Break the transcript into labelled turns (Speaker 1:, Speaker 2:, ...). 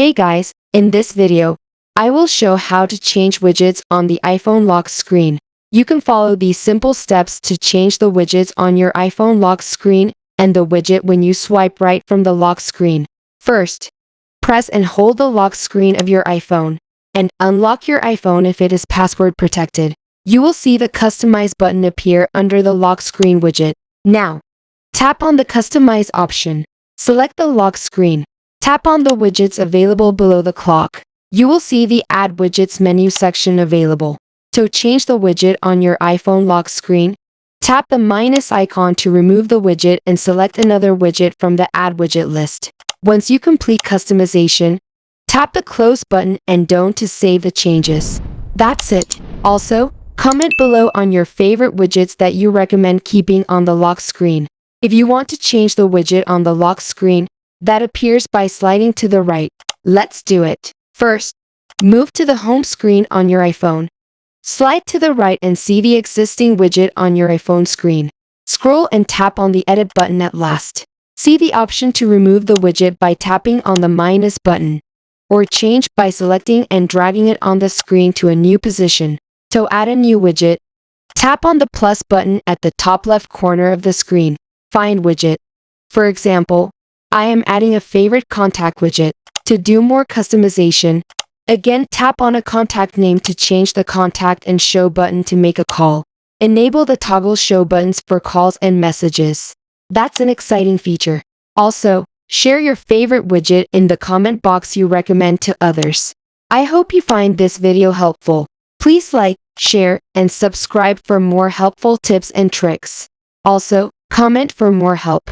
Speaker 1: Hey guys, in this video, I will show how to change widgets on the iPhone lock screen. You can follow these simple steps to change the widgets on your iPhone lock screen and the widget when you swipe right from the lock screen. First, press and hold the lock screen of your iPhone, and unlock your iPhone if it is password protected. You will see the Customize button appear under the lock screen widget. Now, tap on the Customize option. Select the lock screen. Tap on the widgets available below the clock. You will see the Add Widgets menu section available. To change the widget on your iPhone lock screen, tap the minus icon to remove the widget and select another widget from the Add Widget list. Once you complete customization, tap the Close button and Done to save the changes. That's it. Also, comment below on your favorite widgets that you recommend keeping on the lock screen. If you want to change the widget on the lock screen, that appears by sliding to the right. Let's do it. First, move to the home screen on your iPhone. Slide to the right and see the existing widget on your iPhone screen. Scroll and tap on the Edit button at last. See the option to remove the widget by tapping on the minus button, or change by selecting and dragging it on the screen to a new position. To add a new widget, tap on the plus button at the top left corner of the screen. Find widget. For example, I am adding a favorite contact widget. To do more customization, again tap on a contact name to change the contact and show button to make a call. Enable the toggle show buttons for calls and messages. That's an exciting feature. Also, share your favorite widget in the comment box you recommend to others. I hope you find this video helpful. Please like, share, and subscribe for more helpful tips and tricks. Also, comment for more help.